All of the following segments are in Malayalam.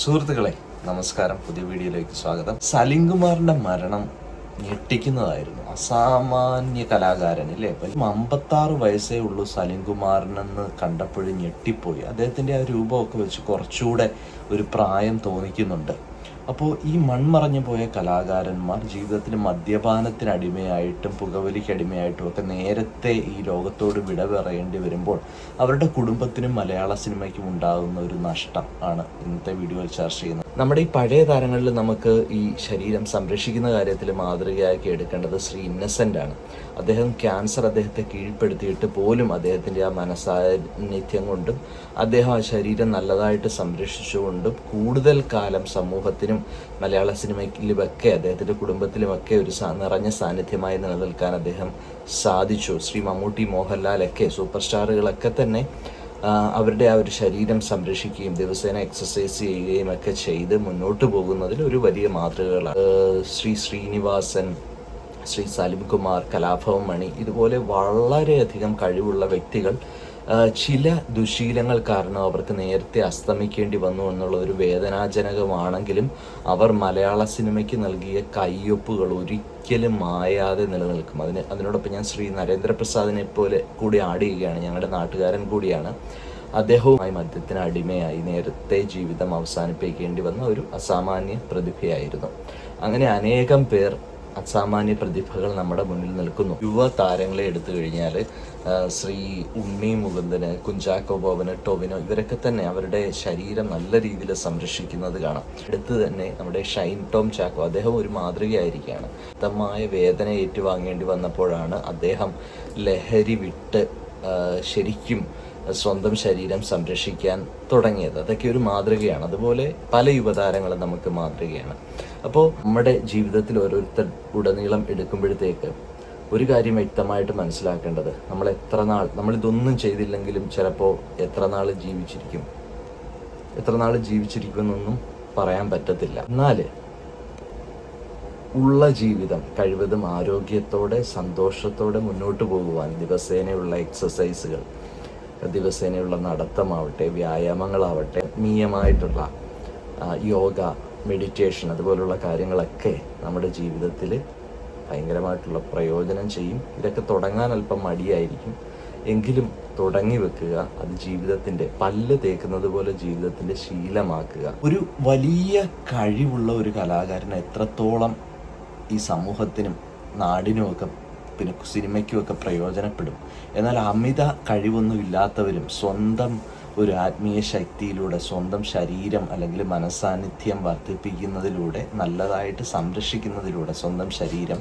സുഹൃത്തുക്കളെ നമസ്കാരം, പുതിയ വീഡിയോയിലേക്ക് സ്വാഗതം. സലിംകുമാറിന്റെ മരണം ഞെട്ടിക്കുന്നതായിരുന്നു. അസാമാന്യ കലാകാരൻ അല്ലേ. 56 വയസ്സേ ഉള്ളൂ സലിംകുമാറിനെന്ന് കണ്ടപ്പോഴും ഞെട്ടിപ്പോയി. അദ്ദേഹത്തിന്റെ ആ രൂപമൊക്കെ വെച്ച് കുറച്ചുകൂടെ ഒരു പ്രായം തോന്നിക്കുന്നുണ്ട്. അപ്പോൾ ഈ മൺമറഞ്ഞു പോയ കലാകാരന്മാർ ജീവിതത്തിൽ മദ്യപാനത്തിന് അടിമയായിട്ടും പുകവലിക്ക് അടിമയായിട്ടും ഒക്കെ നേരത്തെ ഈ ലോകത്തോട് വിട പറയേണ്ടി വരുമ്പോൾ അവരുടെ കുടുംബത്തിനും മലയാള സിനിമയ്ക്കും ഉണ്ടാകുന്ന ഒരു നഷ്ടം ആണ് ഇന്നത്തെ വീഡിയോയിൽ ചർച്ച ചെയ്യുന്നത്. നമ്മുടെ ഈ പഴയ താരങ്ങളിൽ നമുക്ക് ഈ ശരീരം സംരക്ഷിക്കുന്ന കാര്യത്തിൽ മാതൃകയാക്കി എടുക്കേണ്ടത് ശ്രീ ഇന്നസെൻ്റ് ആണ്. അദ്ദേഹം ക്യാൻസർ അദ്ദേഹത്തെ കീഴ്പ്പെടുത്തിയിട്ട് പോലും അദ്ദേഹത്തിൻ്റെ ആ മനസാന്നിധ്യം കൊണ്ടും അദ്ദേഹം ആ ശരീരം നല്ലതായിട്ട് സംരക്ഷിച്ചുകൊണ്ടും കൂടുതൽ കാലം സമൂഹത്തിനും മലയാള സിനിമയിലുമൊക്കെ അദ്ദേഹത്തിൻ്റെ കുടുംബത്തിലുമൊക്കെ ഒരു നിറഞ്ഞ സാന്നിധ്യമായി നിലനിൽക്കാൻ അദ്ദേഹം സാധിച്ചു. ശ്രീ മമ്മൂട്ടി, മോഹൻലാലൊക്കെ സൂപ്പർ സ്റ്റാറുകളൊക്കെ തന്നെ അവരുടെ ആ ഒരു ശരീരം സംരക്ഷിക്കുകയും ദിവസേന എക്സസൈസ് ചെയ്യുകയും ഒക്കെ ചെയ്ത് മുന്നോട്ട് പോകുന്നതിൽ ഒരു വലിയ മാതൃകകളാണ്. ശ്രീ ശ്രീനിവാസൻ, ശ്രീ സലിംകുമാർ, കലാഭവൻ മണി, ഇതുപോലെ വളരെയധികം കഴിവുള്ള വ്യക്തികൾ ചില ദുശീലങ്ങൾ കാരണം അവർക്ക് നേരത്തെ അസ്തമിക്കേണ്ടി വന്നു എന്നുള്ളതൊരു വേദനാജനകമാണെങ്കിലും അവർ മലയാള സിനിമയ്ക്ക് നൽകിയ കയ്യൊപ്പുകൾ ഒരിക്കലും മായാതെ നിലനിൽക്കും. അതിനോടൊപ്പം ഞാൻ ശ്രീ നരേന്ദ്രപ്രസാദിനെ പോലെ കൂടി ആഡ് ചെയ്യുകയാണ്. ഞങ്ങളുടെ നാട്ടുകാരൻ കൂടിയാണ്. അദ്ദേഹവുമായി മദ്യത്തിന് അടിമയായി നേരത്തെ ജീവിതം അവസാനിപ്പിക്കേണ്ടി വന്ന ഒരു അസാമാന്യ പ്രതിഭയായിരുന്നു. അങ്ങനെ അനേകം പേർ അസാമാന്യ പ്രതിഭകൾ നമ്മുടെ മുന്നിൽ നിൽക്കുന്നു. യുവ താരങ്ങളെ എടുത്തു കഴിഞ്ഞാൽ ശ്രീ ഉണ്ണി മുകുന്ദന്, കുഞ്ചാക്കോ ബോബന്, ടൊവിനോ, ഇവരൊക്കെ തന്നെ അവരുടെ ശരീരം നല്ല രീതിയിൽ സംരക്ഷിക്കുന്നത് കാണാം. അടുത്ത് തന്നെ നമ്മുടെ ഷൈൻ ടോം ചാക്കോ, അദ്ദേഹം ഒരു മാതൃകയായിരിക്കുകയാണ്. ശക്തമായ വേദന ഏറ്റുവാങ്ങേണ്ടി വന്നപ്പോഴാണ് അദ്ദേഹം ലഹരി വിട്ട് ശരിക്കും സ്വന്തം ശരീരം സംരക്ഷിക്കാൻ തുടങ്ങിയത്. അതൊക്കെ ഒരു മാതൃകയാണ്. അതുപോലെ പല യുവതാരങ്ങളും നമുക്ക് മാതൃകയാണ്. അപ്പോൾ നമ്മുടെ ജീവിതത്തിൽ ഓരോരുത്തർ ഉടനീളം എടുക്കുമ്പോഴത്തേക്ക് ഒരു കാര്യം വ്യക്തമായിട്ട് മനസ്സിലാക്കേണ്ടത്, നമ്മളിതൊന്നും ചെയ്തില്ലെങ്കിലും ചിലപ്പോൾ എത്ര നാൾ ജീവിച്ചിരിക്കുമെന്നൊന്നും പറയാൻ പറ്റത്തില്ല. എന്നാൽ ഉള്ള ജീവിതം കഴിവതും ആരോഗ്യത്തോടെ സന്തോഷത്തോടെ മുന്നോട്ട് പോകുവാൻ ദിവസേനയുള്ള എക്സസൈസുകൾ, ദിവസേനയുള്ള നടത്തമാവട്ടെ, വ്യായാമങ്ങളാവട്ടെ, ആത്മീയമായിട്ടുള്ള യോഗ, മെഡിറ്റേഷൻ, അതുപോലുള്ള കാര്യങ്ങളൊക്കെ നമ്മുടെ ജീവിതത്തിൽ ഭയങ്കരമായിട്ടുള്ള പ്രയോജനം ചെയ്യും. ഇതൊക്കെ തുടങ്ങാൻ അല്പം മടിയായിരിക്കും, എങ്കിലും തുടങ്ങി വെക്കുക. അത് ജീവിതത്തിൻ്റെ പല്ല് തേക്കുന്നത് പോലെ ജീവിതത്തിൻ്റെ ശീലമാക്കുക. ഒരു വലിയ കഴിവുള്ള ഒരു കലാകാരൻ എത്രത്തോളം ഈ സമൂഹത്തിനും നാടിനുമൊക്കെ പിന്നെ സിനിമയ്ക്കുമൊക്കെ പ്രയോജനപ്പെടും. എന്നാൽ അമിത കഴിവൊന്നും ഇല്ലാത്തവരും സ്വന്തം ഒരു ആത്മീയ ശക്തിയിലൂടെ സ്വന്തം ശരീരം അല്ലെങ്കിൽ മനസാന്നിധ്യം വർദ്ധിപ്പിക്കുന്നതിലൂടെ, നല്ലതായിട്ട് സംരക്ഷിക്കുന്നതിലൂടെ സ്വന്തം ശരീരം,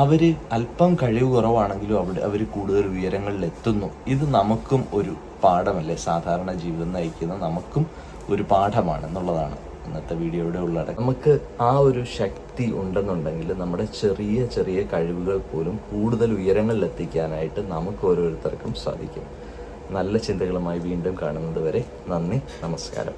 അവർ അല്പം കഴിവ് കുറവാണെങ്കിലും അവർ കൂടുതൽ ഉയരങ്ങളിൽ എത്തുന്നു. ഇത് നമുക്കും ഒരു പാഠമല്ലേ, സാധാരണ ജീവിതം നയിക്കുന്ന നമുക്കും ഒരു പാഠമാണെന്നുള്ളതാണ് ഇന്നത്തെ വീഡിയോയുടെ ഉള്ളടക്കം. നമുക്ക് ആ ഒരു ശക്തി ഉണ്ടെന്നുണ്ടെങ്കിൽ നമ്മുടെ ചെറിയ ചെറിയ കഴിവുകൾ പോലും കൂടുതൽ ഉയരങ്ങളിൽ എത്തിക്കാനായിട്ട് നമുക്ക് ഓരോരുത്തർക്കും സാധിക്കും. നല്ല ചിന്തകളുമായി വീണ്ടും കാണുന്നത് വരെ നന്ദി, നമസ്കാരം.